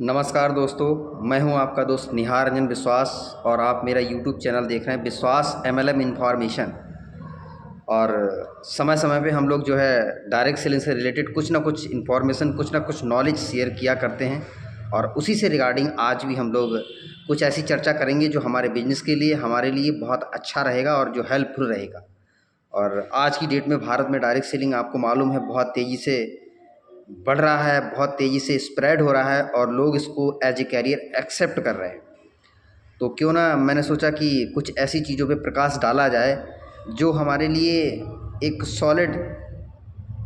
नमस्कार दोस्तों, मैं हूं आपका दोस्त निहार रंजन विश्वास और आप मेरा यूट्यूब चैनल देख रहे हैं विश्वास एमएलएम इन्फॉर्मेशन। और समय समय पे हम लोग जो है डायरेक्ट सेलिंग से रिलेटेड कुछ ना कुछ इन्फॉर्मेशन, कुछ ना कुछ नॉलेज शेयर किया करते हैं। और उसी से रिगार्डिंग आज भी हम लोग कुछ ऐसी चर्चा करेंगे जो हमारे बिजनेस के लिए, हमारे लिए बहुत अच्छा रहेगा और जो हेल्पफुल रहेगा। और आज की डेट में भारत में डायरेक्ट सेलिंग आपको मालूम है बहुत तेज़ी से बढ़ रहा है, बहुत तेज़ी से स्प्रेड हो रहा है और लोग इसको एज ए कैरियर एक्सेप्ट कर रहे हैं। तो क्यों ना मैंने सोचा कि कुछ ऐसी चीज़ों पे प्रकाश डाला जाए जो हमारे लिए एक सॉलिड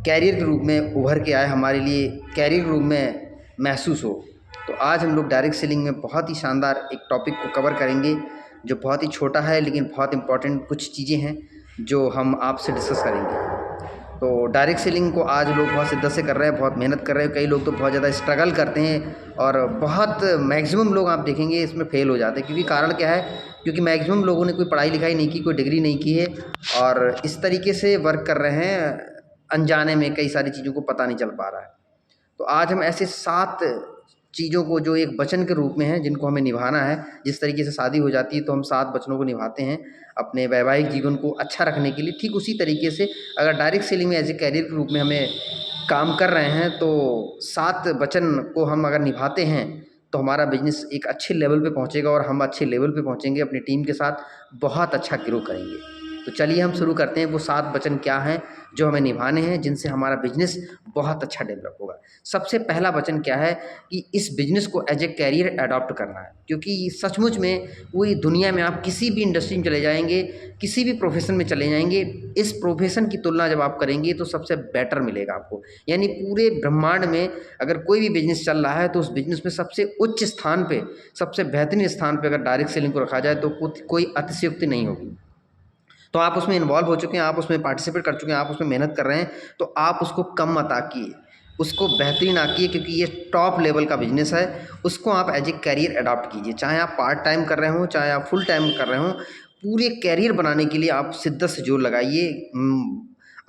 कैरियर के रूप में उभर के आए, हमारे लिए कैरियर के रूप में महसूस हो। तो आज हम लोग डायरेक्ट सेलिंग में बहुत ही शानदार एक टॉपिक को कवर करेंगे जो बहुत ही छोटा है लेकिन बहुत इंपॉर्टेंट कुछ चीज़ें हैं जो हम आपसे डिस्कस करेंगे। तो डायरेक्ट सेलिंग को आज लोग बहुत शिद्दत से कर रहे हैं, बहुत मेहनत कर रहे हैं। कई लोग तो बहुत ज़्यादा स्ट्रगल करते हैं और बहुत मैक्सिमम लोग आप देखेंगे इसमें फेल हो जाते हैं। क्योंकि कारण क्या है? क्योंकि मैक्सिमम लोगों ने कोई पढ़ाई लिखाई नहीं की, कोई डिग्री नहीं की है और इस तरीके से वर्क कर रहे हैं, अनजाने में कई सारी चीज़ों को पता नहीं चल पा रहा है। तो आज हम ऐसे 7 चीज़ों को जो एक वचन के रूप में हैं, जिनको हमें निभाना है। जिस तरीके से शादी हो जाती है तो हम 7 वचनों को निभाते हैं अपने वैवाहिक जीवन को अच्छा रखने के लिए, ठीक उसी तरीके से अगर डायरेक्ट सेलिंग में एज ए कैरियर के रूप में हमें काम कर रहे हैं तो 7 वचन को हम अगर निभाते हैं तो हमारा बिजनेस एक अच्छे लेवल पे पहुंचेगा और हम अच्छे लेवल पे पहुंचेंगे, अपनी टीम के साथ बहुत अच्छा ग्रो करेंगे। तो चलिए हम शुरू करते हैं। वो 7 वचन क्या हैं जो हमें निभाने हैं, जिनसे हमारा बिजनेस बहुत अच्छा डेवलप होगा। सबसे पहला वचन क्या है कि इस बिजनेस को एज ए कैरियर अडॉप्ट करना है। क्योंकि सचमुच में पूरी दुनिया में आप किसी भी इंडस्ट्री में चले जाएंगे, किसी भी प्रोफेशन में चले जाएंगे, इस प्रोफेशन की तुलना जब आप करेंगे तो सबसे बेटर मिलेगा आपको। यानी पूरे ब्रह्मांड में अगर कोई भी बिजनेस चल रहा है तो उस बिजनेस में सबसे उच्च स्थान पे, सबसे बेहतरीन स्थान पे अगर डायरेक्ट सेलिंग को रखा जाए तो कोई अतिशयोक्ति नहीं होगी। तो आप उसमें इन्वॉल्व हो चुके हैं, आप उसमें पार्टिसिपेट कर चुके हैं, आप उसमें मेहनत कर रहे हैं, तो आप उसको कम मत आकिए, उसको बेहतरीन आकिए। क्योंकि ये टॉप लेवल का बिजनेस है। उसको आप एज ए कैरियर अडॉप्ट कीजिए। चाहे आप पार्ट टाइम कर रहे हों, चाहे आप फुल टाइम कर रहे हों, पूरे कैरियर बनाने के लिए आप शिद्दत से जोर लगाइए।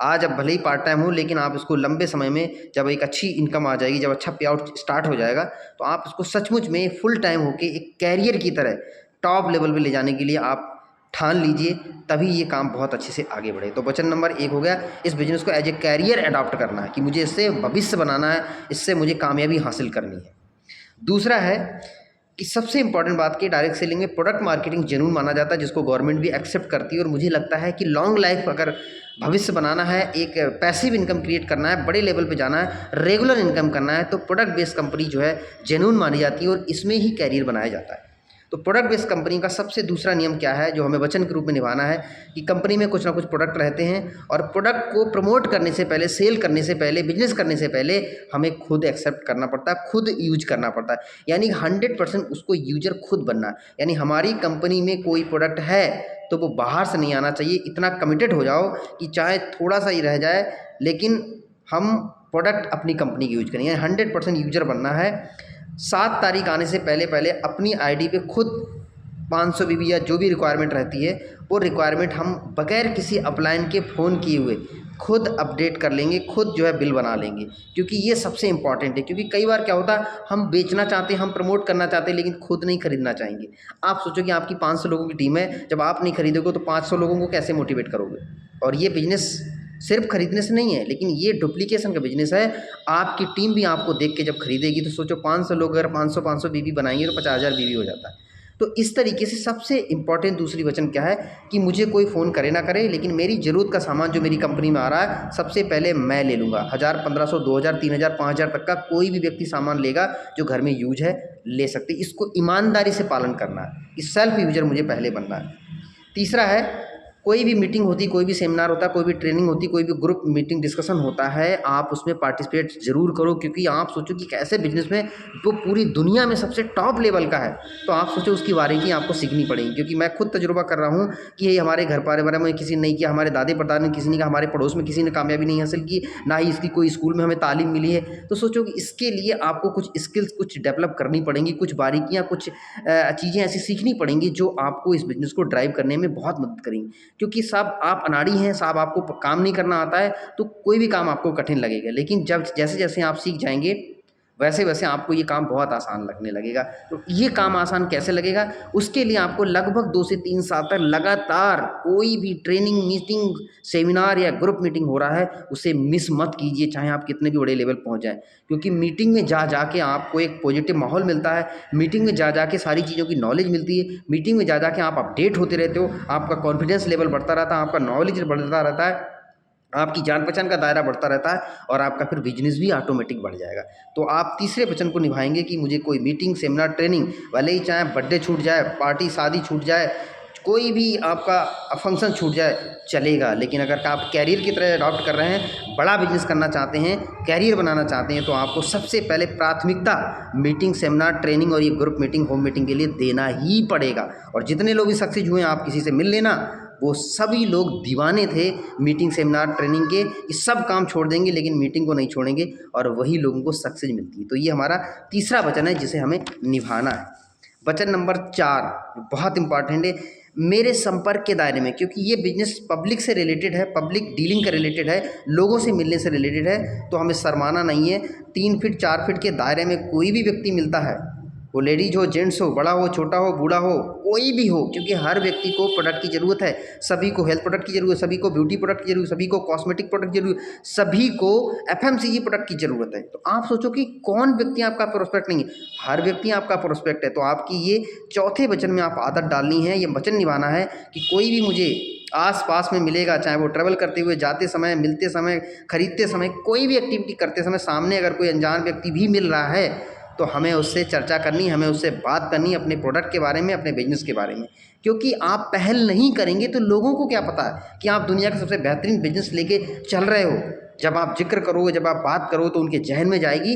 आज अब भले ही पार्ट टाइम हो लेकिन आप इसको लंबे समय में, जब एक अच्छी इनकम आ जाएगी, जब अच्छा पे आउट स्टार्ट हो जाएगा, तो आप इसको सचमुच में फुल टाइम होके एक कैरियर की तरह टॉप लेवल पे ले जाने के लिए आप ठान लीजिए। तभी ये काम बहुत अच्छे से आगे बढ़े। तो वचन नंबर 1 हो गया, इस बिजनेस को एज ए कैरियर अडॉप्ट करना है कि मुझे इससे भविष्य बनाना है, इससे मुझे कामयाबी हासिल करनी है। दूसरा है कि सबसे इंपॉर्टेंट बात की डायरेक्ट सेलिंग में प्रोडक्ट मार्केटिंग जेन्युइन माना जाता है, जिसको गवर्नमेंट भी एक्सेप्ट करती है। और मुझे लगता है कि लॉन्ग लाइफ अगर भविष्य बनाना है, एक पैसिव इनकम क्रिएट करना है, बड़े लेवल पे जाना है, रेगुलर इनकम करना है, तो प्रोडक्ट बेस्ड कंपनी जो है जेन्युइन मानी जाती है और इसमें ही कैरियर बनाया जाता है। तो प्रोडक्ट बेस्ड कंपनी का सबसे दूसरा नियम क्या है जो हमें वचन के रूप में निभाना है कि कंपनी में कुछ ना कुछ प्रोडक्ट रहते हैं और प्रोडक्ट को प्रमोट करने से पहले, सेल करने से पहले, बिजनेस करने से पहले हमें खुद एक्सेप्ट करना पड़ता है, खुद यूज करना पड़ता है। यानी 100% उसको यूजर खुद बनना है। यानी हमारी कंपनी में कोई प्रोडक्ट है तो वो बाहर से नहीं आना चाहिए। इतना कमिटेड हो जाओ कि चाहे थोड़ा सा ही रह जाए लेकिन हम प्रोडक्ट अपनी कंपनी की यूज करें। यानी 100% यूजर बनना है। 7 तारीख आने से पहले पहले अपनी आईडी पे खुद 500 बीबी या जो भी रिक्वायरमेंट रहती है वो रिक्वायरमेंट हम बगैर किसी अपलाइन के फ़ोन किए हुए खुद अपडेट कर लेंगे, खुद जो है बिल बना लेंगे। क्योंकि ये सबसे इंपॉर्टेंट है। क्योंकि कई बार क्या होता है, हम बेचना चाहते हैं, हम प्रमोट करना चाहते हैं लेकिन खुद नहीं खरीदना चाहेंगे। आप सोचो कि आपकी 500 लोगों की टीम है, जब आप नहीं खरीदोगे तो 500 लोगों को कैसे मोटिवेट करोगे? और ये बिजनेस सिर्फ खरीदने से नहीं है लेकिन ये डुप्लीकेशन का बिजनेस है। आपकी टीम भी आपको देख के जब खरीदेगी तो सोचो 500 लोग अगर 500 बीवी बनाएंगे तो 50,000 बीवी हो जाता है। तो इस तरीके से सबसे इम्पॉर्टेंट दूसरी वचन क्या है कि मुझे कोई फ़ोन करे ना करे लेकिन मेरी ज़रूरत का सामान जो मेरी कंपनी में आ रहा है सबसे पहले मैं ले लूँगा। 1000, 1500, 2000, 3000, 5000 तक का कोई भी व्यक्ति सामान लेगा जो घर में यूज है, ले सकते। इसको ईमानदारी से पालन करना है कि सेल्फ यूजर मुझे पहले बनना है। तीसरा है, कोई भी मीटिंग होती, कोई भी सेमिनार होता है, कोई भी ट्रेनिंग होती, कोई भी ग्रुप मीटिंग डिस्कशन होता है, आप उसमें पार्टिसिपेट ज़रूर करो। क्योंकि आप सोचो कि कैसे बिजनेस में वो पूरी दुनिया में सबसे टॉप लेवल का है, तो आप सोचो उसकी बारीकी आपको सीखनी पड़ेगी। क्योंकि मैं खुद तजुर्बा कर रहा हूँ कि ये हमारे घर परिवार में किसी ने नहीं किया, हमारे दादे परदादा ने किसी ने किया, हमारे पड़ोस में किसी ने कामयाबी नहीं हासिल की, ना ही इसकी कोई स्कूल में हमें तालीम मिली है। तो सोचो कि इसके लिए आपको कुछ स्किल्स कुछ डेवलप करनी पड़ेंगी, कुछ बारीकियाँ, कुछ चीज़ें ऐसी सीखनी पड़ेंगी जो आपको इस बिज़नेस को ड्राइव करने में बहुत मदद करेंगी। क्योंकि साहब आप अनाड़ी हैं, साहब आपको काम नहीं करना आता है तो कोई भी काम आपको कठिन लगेगा। लेकिन जब जैसे-जैसे आप सीख जाएँगे, वैसे वैसे आपको ये काम बहुत आसान लगने लगेगा। तो ये काम आसान कैसे लगेगा, उसके लिए आपको लगभग 2 से 3 साल तक लगातार कोई भी ट्रेनिंग, मीटिंग, सेमिनार या ग्रुप मीटिंग हो रहा है, उसे मिस मत कीजिए, चाहे आप कितने भी बड़े लेवल पहुँच जाएँ। क्योंकि मीटिंग में जा के आपको एक पॉजिटिव माहौल मिलता है, मीटिंग में जा के सारी चीज़ों की नॉलेज मिलती है, मीटिंग में जा के आप अपडेट होते रहते हो, आपका कॉन्फिडेंस लेवल बढ़ता रहता है, आपका नॉलेज बढ़ता रहता है, आपकी जान पहचान का दायरा बढ़ता रहता है और आपका फिर बिजनेस भी ऑटोमेटिक बढ़ जाएगा। तो आप तीसरे वचन को निभाएंगे कि मुझे कोई मीटिंग, सेमिनार, ट्रेनिंग, भले ही चाहे बर्थडे छूट जाए, पार्टी, शादी छूट जाए, कोई भी आपका फंक्शन छूट जाए, चलेगा। लेकिन अगर आप कैरियर की तरह अडॉप्ट कर रहे हैं, बड़ा बिजनेस करना चाहते हैं, कैरियर बनाना चाहते हैं, तो आपको सबसे पहले प्राथमिकता मीटिंग, सेमिनार, ट्रेनिंग और ये ग्रुप मीटिंग, होम मीटिंग के लिए देना ही पड़ेगा। और जितने लोग भी सक्सेस हुए हैं, आप किसी से मिल लेना, वो सभी लोग दीवाने थे मीटिंग, सेमिनार, ट्रेनिंग के, ये सब काम छोड़ देंगे लेकिन मीटिंग को नहीं छोड़ेंगे और वही लोगों को सक्सेस मिलती है। तो ये हमारा तीसरा वचन है जिसे हमें निभाना है। वचन नंबर 4 बहुत इंपॉर्टेंट है, मेरे संपर्क के दायरे में, क्योंकि ये बिजनेस पब्लिक से रिलेटेड है, पब्लिक डीलिंग का रिलेटेड है, लोगों से मिलने से रिलेटेड है, तो हमें शर्माना नहीं है। 3 फीट 4 फीट के दायरे में कोई भी व्यक्ति मिलता है, वो लेडीज हो, जेंट्स हो, बड़ा हो, छोटा हो, बूढ़ा हो, कोई भी हो, क्योंकि हर व्यक्ति को प्रोडक्ट की ज़रूरत है, सभी को हेल्थ प्रोडक्ट की ज़रूरत है, सभी को ब्यूटी प्रोडक्ट की ज़रूरत है, सभी को कॉस्मेटिक प्रोडक्ट की ज़रूरत है, सभी को एफएमसीजी प्रोडक्ट की ज़रूरत है। तो आप सोचो कि कौन व्यक्ति आपका प्रोस्पेक्ट नहीं है, हर व्यक्ति आपका प्रोस्पेक्ट है। तो आपकी ये चौथे वचन में आप आदत डालनी है, ये वचन निभाना है कि कोई भी मुझे आस पास में मिलेगा, चाहे वो ट्रैवल करते हुए, जाते समय, मिलते समय, खरीदते समय, कोई भी एक्टिविटी करते समय सामने अगर कोई अनजान व्यक्ति भी मिल रहा है, तो हमें उससे चर्चा करनी, हमें उससे बात करनी अपने प्रोडक्ट के बारे में, अपने बिजनेस के बारे में। क्योंकि आप पहल नहीं करेंगे तो लोगों को क्या पता है कि आप दुनिया का सबसे बेहतरीन बिजनेस लेके चल रहे हो। जब आप जिक्र करोगे, जब आप बात करो, तो उनके जहन में जाएगी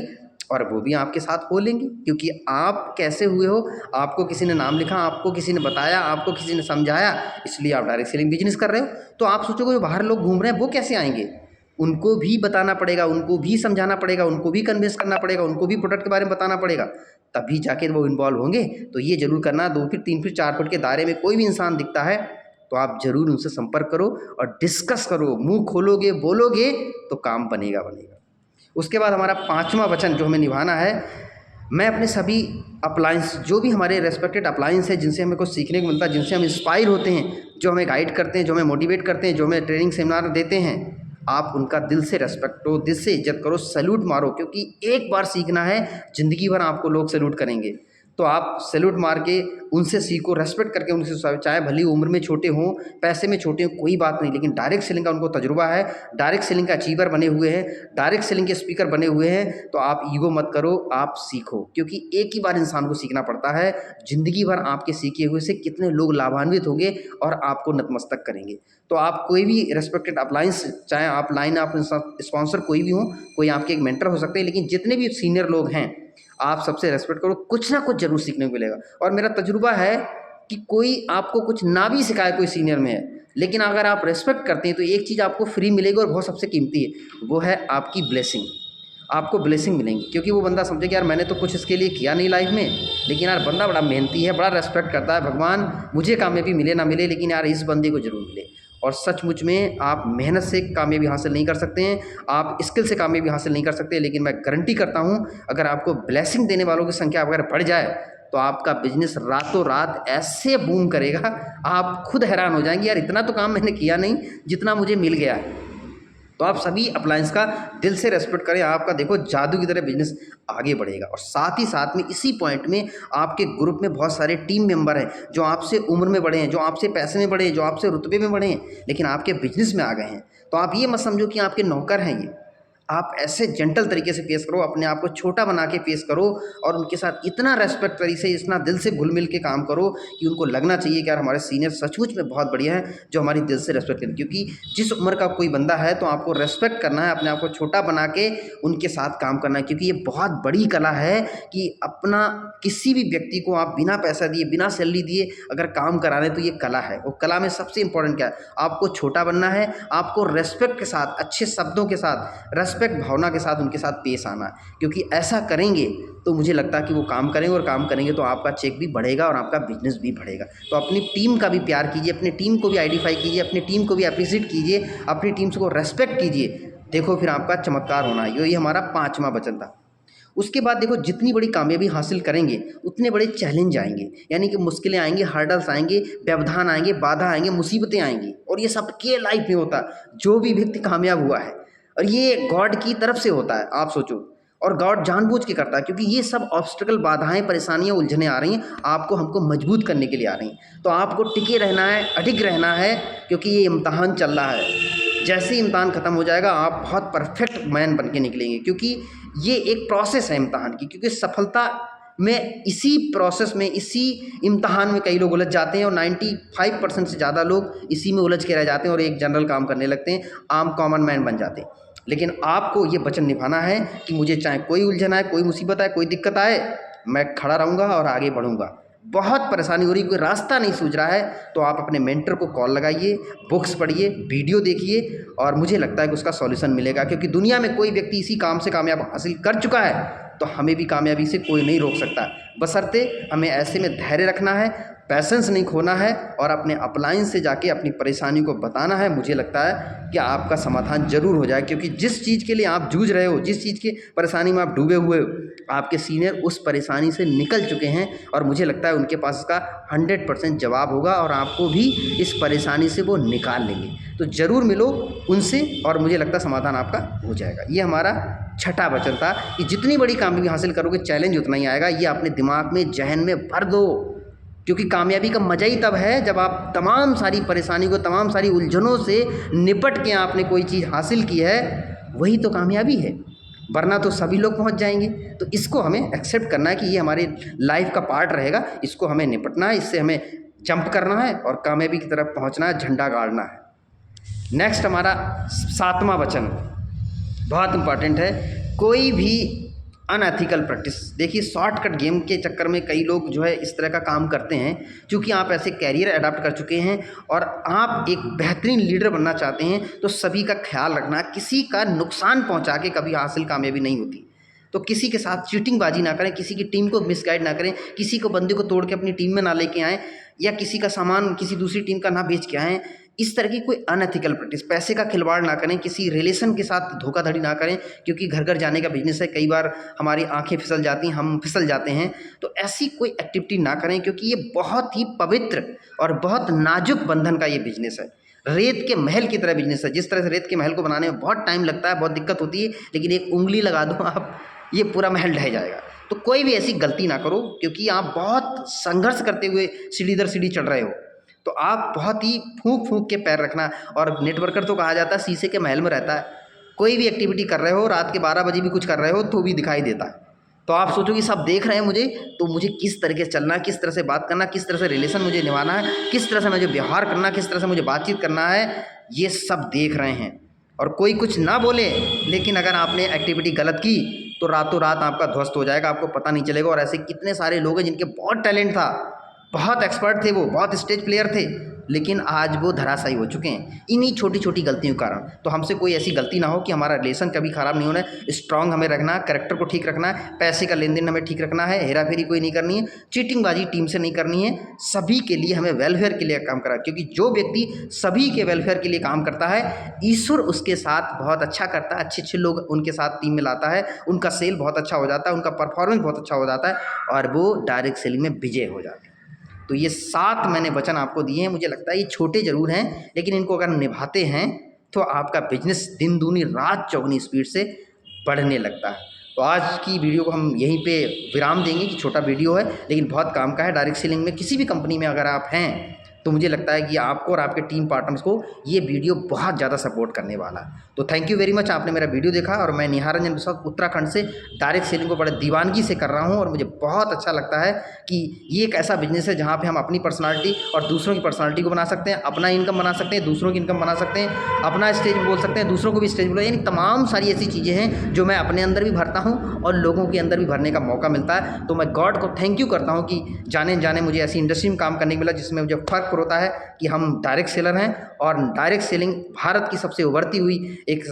और वो भी आपके साथ हो लेंगे। क्योंकि आप कैसे हुए हो, आपको किसी ने नाम लिखा, आपको किसी ने बताया, आपको किसी ने समझाया, इसलिए आप डायरेक्ट सेलिंग बिजनेस कर रहे हो। तो आप सोचोगे जो बाहर लोग घूम रहे हैं वो कैसे आएंगे, उनको भी बताना पड़ेगा, उनको भी समझाना पड़ेगा, उनको भी कन्विंस करना पड़ेगा, उनको भी प्रोडक्ट के बारे में बताना पड़ेगा, तभी जाके वो इन्वॉल्व होंगे। तो ये जरूर करना, 2 फीट 3 फीट 4 फीट के दायरे में कोई भी इंसान दिखता है तो आप जरूर उनसे संपर्क करो और डिस्कस करो, मुंह खोलोगे, बोलोगे तो काम बनेगा। उसके बाद हमारा 5वां वचन जो हमें निभाना है, मैं अपने सभी अप्लायंस, जो भी हमारे रेस्पेक्टेड अप्लायंस है, जिनसे हमें कुछ सीखने को मिलता है, जिनसे हम इंस्पायर होते हैं, जो हमें गाइड करते हैं, जो हमें मोटिवेट करते हैं, जो हमें ट्रेनिंग सेमिनार देते हैं, आप उनका दिल से रेस्पेक्ट करो, दिल से इज्जत करो, सैल्यूट मारो। क्योंकि एक बार सीखना है, ज़िंदगी भर आपको लोग सैल्यूट करेंगे। तो आप सैल्यूट मार के उनसे सीखो, रेस्पेक्ट करके उनसे, चाहे भली उम्र में छोटे हों, पैसे में छोटे हों, कोई बात नहीं, लेकिन डायरेक्ट सेलिंग का उनको तजुर्बा है, डायरेक्ट सेलिंग का अचीवर बने हुए हैं, डायरेक्ट सेलिंग के स्पीकर बने हुए हैं। तो आप ईगो मत करो, आप सीखो, क्योंकि एक ही बार इंसान को सीखना पड़ता है। ज़िंदगी भर आपके सीखे हुए से कितने लोग लाभान्वित होंगे और आपको नतमस्तक करेंगे। तो आप कोई भी रेस्पेक्टेड अप्लायंस, चाहे आप लाइन, आप स्पॉन्सर कोई भी हो, कोई आपके एक मेंटर हो सकते हैं, लेकिन जितने भी सीनियर लोग हैं आप सबसे रेस्पेक्ट करो, कुछ ना कुछ जरूर सीखने को मिलेगा। और मेरा तजुर्बा है कि कोई आपको कुछ ना भी सिखाए, कोई सीनियर में है, लेकिन अगर आप रेस्पेक्ट करते हैं तो एक चीज़ आपको फ्री मिलेगी और बहुत सबसे कीमती है, वो है आपकी ब्लेसिंग। आपको ब्लेसिंग मिलेंगी, क्योंकि वो बंदा समझे कि यार मैंने तो कुछ इसके लिए किया नहीं लाइफ में, लेकिन यार बंदा बड़ा मेहनती है, बड़ा रेस्पेक्ट करता है, भगवान मुझे कामयाबी मिले ना मिले, लेकिन यार इस बंदे को जरूर मिले। और सचमुच में आप मेहनत से कामयाबी हासिल नहीं कर सकते हैं, आप स्किल से कामयाबी हासिल नहीं कर सकते, लेकिन मैं गारंटी करता हूँ अगर आपको ब्लेसिंग देने वालों की संख्या अगर बढ़ जाए तो आपका बिजनेस रातों रात ऐसे बूम करेगा, आप खुद हैरान हो जाएंगे, यार इतना तो काम मैंने किया नहीं जितना मुझे मिल गया है। तो आप सभी अप्लायंस का दिल से रेस्पेक्ट करें, आपका देखो जादू की तरह बिजनेस आगे बढ़ेगा। और साथ ही साथ में इसी पॉइंट में आपके ग्रुप में बहुत सारे टीम मेंबर हैं जो आपसे उम्र में बड़े हैं, जो आपसे पैसे में बड़े हैं, जो आपसे रुतबे में बड़े हैं, लेकिन आपके बिजनेस में आ गए हैं। तो आप ये मत समझो कि आपके नौकर हैं ये, आप ऐसे जेंटल तरीके से पेश करो, अपने आप को छोटा बना के पेश करो और उनके साथ इतना रेस्पेक्ट तरीके से, इतना दिल से घुल मिल के काम करो कि उनको लगना चाहिए कि यार हमारे सीनियर सचमुच में बहुत बढ़िया है जो हमारी दिल से रेस्पेक्ट करें। क्योंकि जिस उम्र का कोई बंदा है तो आपको रेस्पेक्ट करना है, अपने आप को छोटा बना के उनके साथ काम करना है। क्योंकि ये बहुत बड़ी कला है कि अपना किसी भी व्यक्ति को आप बिना पैसा दिए, बिना सैलरी दिए अगर काम करा रहे हैं तो ये कला है। और कला में सबसे इंपॉर्टेंट क्या है, आपको छोटा बनना है, आपको रेस्पेक्ट के साथ, अच्छे शब्दों के साथ, रेस्पेक्ट भावना के साथ उनके साथ पेश आना। क्योंकि ऐसा करेंगे तो मुझे लगता है कि वो काम करेंगे, और काम करेंगे तो आपका चेक भी बढ़ेगा और आपका बिजनेस भी बढ़ेगा। तो अपनी टीम का भी प्यार कीजिए, अपनी टीम को भी आइडेंटिफाई कीजिए, अपनी टीम को भी अप्रिशिएट कीजिए, अपनी टीम्स को रेस्पेक्ट कीजिए, देखो फिर आपका चमत्कार होना है। ये हमारा 5वां वचन था। उसके बाद देखो जितनी बड़ी कामयाबी हासिल करेंगे उतने बड़े चैलेंज आएंगे, यानी कि मुश्किलें आएंगी, हर्डल्स आएंगे, व्यवधान आएंगे, बाधा आएंगे, मुसीबतें आएंगी, और ये सबके लाइफ में होता है। जो भी व्यक्ति कामयाब हुआ है, और ये गॉड की तरफ से होता है, आप सोचो, और गॉड जानबूझ के करता है, क्योंकि ये सब ऑब्स्टिकल, बाधाएं, परेशानियां, उलझने आ रही हैं आपको हमको मजबूत करने के लिए आ रही हैं। तो आपको टिके रहना है, अडिग रहना है, क्योंकि ये इम्तहान चल रहा है। जैसे ही इम्तहान ख़त्म हो जाएगा आप बहुत परफेक्ट मैन बन के निकलेंगे, क्योंकि ये एक प्रोसेस है इम्तहान की। क्योंकि सफलता में इसी प्रोसेस में, इसी इम्तहान में कई लोग उलझ जाते हैं, और 95% से ज़्यादा लोग इसी में उलझ के रह जाते हैं और एक जनरल काम करने लगते हैं, आम कॉमन मैन बन जाते हैं। लेकिन आपको ये वचन निभाना है कि मुझे चाहे कोई उलझन आए, कोई मुसीबत आए, कोई दिक्कत आए, मैं खड़ा रहूँगा और आगे बढ़ूँगा। बहुत परेशानी हो रही, कोई रास्ता नहीं सूझ रहा है, तो आप अपने मेंटर को कॉल लगाइए, बुक्स पढ़िए, वीडियो देखिए, और मुझे लगता है कि उसका सॉल्यूशन मिलेगा। क्योंकि दुनिया में कोई व्यक्ति इसी काम से कामयाब हासिल कर चुका है, तो हमें भी कामयाबी से कोई नहीं रोक सकता। बशर्ते हमें ऐसे में धैर्य रखना है, पैसेंस नहीं खोना है, और अपने अपलाइन से जाके अपनी परेशानी को बताना है। मुझे लगता है कि आपका समाधान जरूर हो जाए, क्योंकि जिस चीज़ के लिए आप जूझ रहे हो, जिस चीज़ की परेशानी में आप डूबे हुए हो, आपके सीनियर उस परेशानी से निकल चुके हैं, और मुझे लगता है उनके पास इसका 100% जवाब होगा, और आपको भी इस परेशानी से वो निकाल लेंगे। तो ज़रूर मिलो उनसे, और मुझे लगता है समाधान आपका हो जाएगा। ये हमारा छठा वचन था कि जितनी बड़ी कामयाबी हासिल करोगे, चैलेंज उतना ही आएगा। ये अपने दिमाग में, जहन में भर दो, क्योंकि कामयाबी का मज़ा ही तब है जब आप तमाम सारी परेशानी को, तमाम सारी उलझनों से निपट के आपने कोई चीज़ हासिल की है, वही तो कामयाबी है। वरना तो सभी लोग पहुंच जाएंगे। तो इसको हमें एक्सेप्ट करना है कि ये हमारे लाइफ का पार्ट रहेगा, इसको हमें निपटना है, इससे हमें जंप करना है और कामयाबी की तरफ पहुंचना है, झंडा गाड़ना है। नेक्स्ट हमारा 7वां वचन बहुत इंपॉर्टेंट है, कोई भी अनएथिकल प्रैक्टिस। देखिए, शॉर्टकट गेम के चक्कर में कई लोग जो है इस तरह का काम करते हैं, क्योंकि आप ऐसे कैरियर अडॉप्ट कर चुके हैं और आप एक बेहतरीन लीडर बनना चाहते हैं, तो सभी का ख्याल रखना, किसी का नुकसान पहुंचा के कभी हासिल कामयाबी नहीं होती। तो किसी के साथ चीटिंगबाजी ना करें, किसी की टीम को मिसगाइड ना करें, किसी को बंदे को तोड़ के अपनी टीम में ना लेके आएँ, या किसी का सामान किसी दूसरी टीम का ना बेच के आएँ। इस तरह की कोई अनएथिकल प्रैक्टिस, पैसे का खिलवाड़ ना करें, किसी रिलेशन के साथ धोखाधड़ी ना करें, क्योंकि घर घर जाने का बिजनेस है, कई बार हमारी आंखें फिसल जाती हैं, हम फिसल जाते हैं। तो ऐसी कोई एक्टिविटी ना करें, क्योंकि ये बहुत ही पवित्र और बहुत नाजुक बंधन का ये बिजनेस है। रेत के महल की तरह बिजनेस है। जिस तरह से रेत के महल को बनाने में बहुत टाइम लगता है, बहुत दिक्कत होती है, लेकिन एक उंगली लगा दो आप, ये पूरा महल ढह जाएगा। तो कोई भी ऐसी गलती ना करो, क्योंकि आप बहुत संघर्ष करते हुए सीढ़ी दर सीढ़ी चढ़ रहे हो। तो आप बहुत ही फूंक फूंक के पैर रखना। और नेटवर्कर तो कहा जाता है शीशे के महल में रहता है। कोई भी एक्टिविटी कर रहे हो, रात के 12 बजे भी कुछ कर रहे हो तो भी दिखाई देता है। तो आप सोचो कि सब देख रहे हैं मुझे, तो मुझे किस तरीके से चलना है, किस तरह से बात करना, किस तरह से रिलेशन मुझे निभाना है, किस तरह से मुझे व्यवहार करना, किस तरह से मुझे बातचीत करना है, ये सब देख रहे हैं। और कोई कुछ ना बोले, लेकिन अगर आपने एक्टिविटी गलत की तो रातों रात आपका ध्वस्त हो जाएगा, आपको पता नहीं चलेगा। और ऐसे कितने सारे लोग हैं जिनके बहुत टैलेंट था, बहुत एक्सपर्ट थे, वो बहुत स्टेज प्लेयर थे, लेकिन आज वो धराशायी हो चुके हैं इन्हीं छोटी छोटी गलतियों के कारण। तो हमसे कोई ऐसी गलती ना हो कि हमारा रिलेशन कभी ख़राब नहीं होना है। स्ट्रांग हमें रखना है, कैरेक्टर को ठीक रखना है, पैसे का लेन देन हमें ठीक रखना है, हेरा फेरी कोई नहीं करनी है, चीटिंगबाजी टीम से नहीं करनी है। सभी के लिए हमें वेलफेयर के लिए काम करा, क्योंकि जो व्यक्ति सभी के वेलफेयर के लिए काम करता है, ईश्वर उसके साथ बहुत अच्छा करता है। अच्छे अच्छे लोग उनके साथ टीम में लाता है, उनका सेल बहुत अच्छा हो जाता है, उनका परफॉर्मेंस बहुत अच्छा हो जाता है, और वो डायरेक्ट सेलिंग में विजय हो जाते हैं। तो ये 7 मैंने वचन आपको दिए हैं। मुझे लगता है ये छोटे ज़रूर हैं, लेकिन इनको अगर निभाते हैं तो आपका बिजनेस दिन दूनी रात चौगुनी स्पीड से बढ़ने लगता है। तो आज की वीडियो को हम यहीं पे विराम देंगे कि छोटा वीडियो है, लेकिन बहुत काम का है। डायरेक्ट सेलिंग में किसी भी कंपनी में अगर आप हैं, तो मुझे लगता है कि आपको और आपके टीम पार्टनर्स को ये वीडियो बहुत ज़्यादा सपोर्ट करने वाला है। तो थैंक यू वेरी मच, आपने मेरा वीडियो देखा। और मैं निहार रंजन विश्वास उत्तराखंड से डायरेक्ट सेलिंग को बड़े दीवानगी से कर रहा हूँ, और मुझे बहुत अच्छा लगता है कि ये एक ऐसा बिजनेस है जहाँ पे हम अपनी पर्सनालिटी और दूसरों की पर्सनालिटी को बना सकते हैं, अपना इनकम बना सकते हैं, दूसरों की इनकम बना सकते हैं, अपना स्टेज बोल सकते हैं, दूसरों को भी स्टेज बोला। यानी तमाम सारी ऐसी चीज़ें हैं जो मैं अपने अंदर भी भरता हूँ और लोगों के अंदर भी भरने का मौका मिलता है। तो मैं गॉड को थैंक यू करता हूँ कि जाने जाने मुझे ऐसी इंडस्ट्री में काम करने को मिला जिसमें मुझे फ़र्क होता है कि हम डायरेक्ट सेलर हैं, और डायरेक्ट सेलिंग भारत की सबसे उभरती हुई एक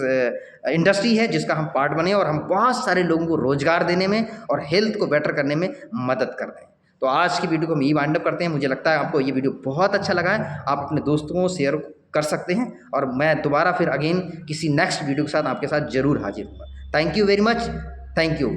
इंडस्ट्री है जिसका हम पार्ट बने, और हम बहुत सारे लोगों को रोजगार देने में और हेल्थ को बेटर करने में मदद कर रहे हैं। तो आज की वीडियो को हम यही वाइंड अप करते हैं। मुझे लगता है आपको ये वीडियो बहुत अच्छा लगा है, आप अपने दोस्तों को शेयर कर सकते हैं, और मैं दोबारा फिर अगेन किसी नेक्स्ट वीडियो के साथ आपके साथ जरूर हाजिर हूँगा। Thank you very much, thank you.